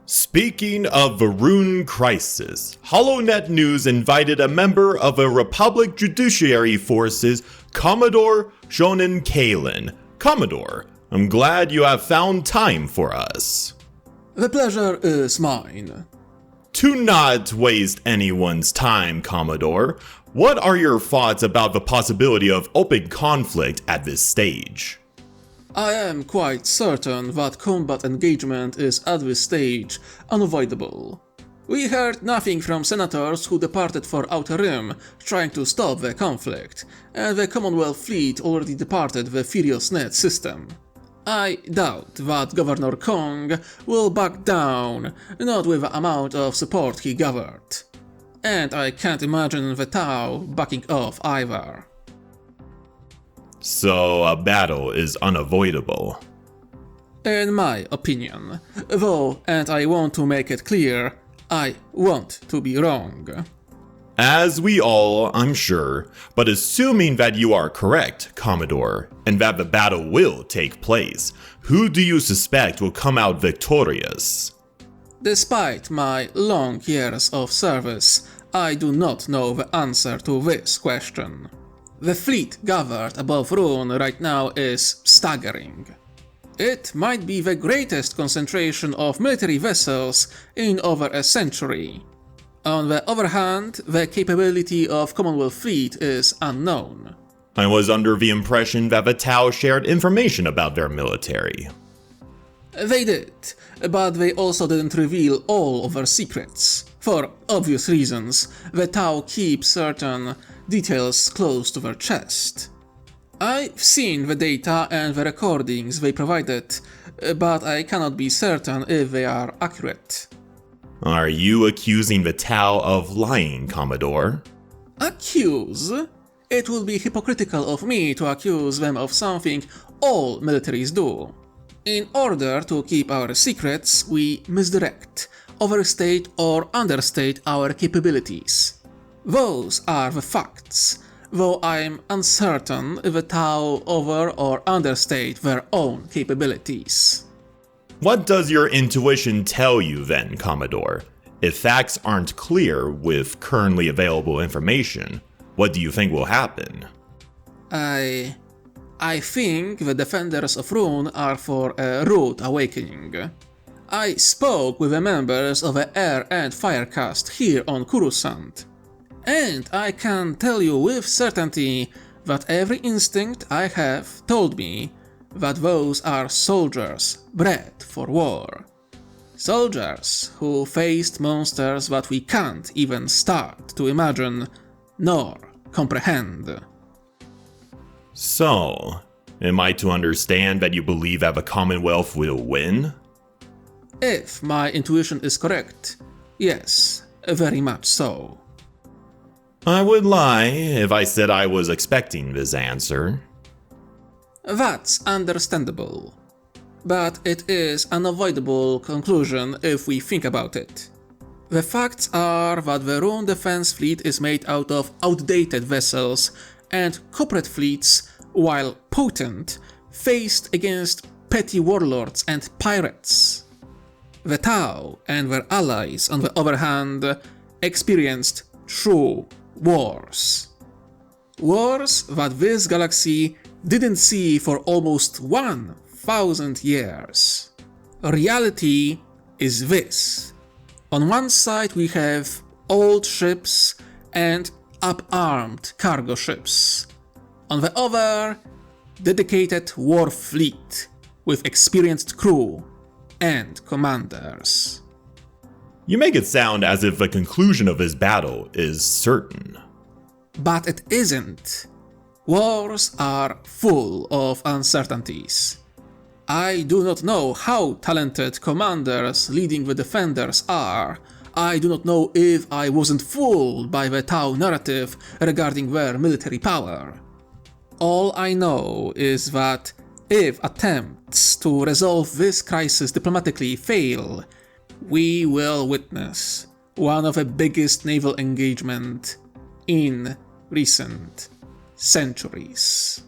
Speaking of the Roon Crisis, HoloNet News invited a member of the Republic Judiciary Forces, Commodore Shonen Kalen. Commodore, I'm glad you have found time for us. The pleasure is mine. To not waste anyone's time, Commodore, what are your thoughts about the possibility of open conflict at this stage? I am quite certain that combat engagement is at this stage unavoidable. We heard nothing from senators who departed for Outer Rim trying to stop the conflict, and the Commonwealth fleet already departed the FuriousNet system. I doubt that Governor Kong will back down, not with the amount of support he gathered. And I can't imagine the Tau backing off either. So a battle is unavoidable. In my opinion, though, and I want to make it clear, I want to be wrong. As we all, I'm sure, but assuming that you are correct, Commodore, and that the battle will take place, who do you suspect will come out victorious? Despite my long years of service, I do not know the answer to this question. The fleet gathered above Roon right now is staggering. It might be the greatest concentration of military vessels in over a century. On the other hand, the capability of Commonwealth fleet is unknown. I was under the impression that the Tau shared information about their military. They did, but they also didn't reveal all of their secrets. For obvious reasons, the Tau keep certain details close to their chest. I've seen the data and the recordings they provided, but I cannot be certain if they are accurate. Are you accusing the Tau of lying, Commodore? Accuse? It would be hypocritical of me to accuse them of something all militaries do. In order to keep our secrets, we misdirect, overstate or understate our capabilities. Those are the facts, though I'm uncertain if the Tau over or understate their own capabilities. What does your intuition tell you then, Commodore? If facts aren't clear with currently available information, what do you think will happen? I think the defenders of Roon are for a rude awakening. I spoke with the members of the Air and Fire caste here on Coruscant, and I can tell you with certainty that every instinct I have told me that those are soldiers bred for war. Soldiers who faced monsters that we can't even start to imagine nor comprehend. So, am I to understand that you believe that the Commonwealth will win? If my intuition is correct, yes, very much so. I would lie if I said I was expecting this answer. That's understandable. But it is an unavoidable conclusion if we think about it. The facts are that the Roon defense fleet is made out of outdated vessels, and corporate fleets, while potent, faced against petty warlords and pirates. The Tau and their allies, on the other hand, experienced true wars. Wars that this galaxy didn't see for almost 1,000 years. Reality is this. On one side we have old ships and up-armed cargo ships. On the other, dedicated war fleet with experienced crew and commanders. You make it sound as if the conclusion of this battle is certain. But it isn't. Wars are full of uncertainties. I do not know how talented commanders leading the defenders are. I do not know if I wasn't fooled by the Tau narrative regarding their military power. All I know is that if attempts to resolve this crisis diplomatically fail, we will witness one of the biggest naval engagement in recent centuries.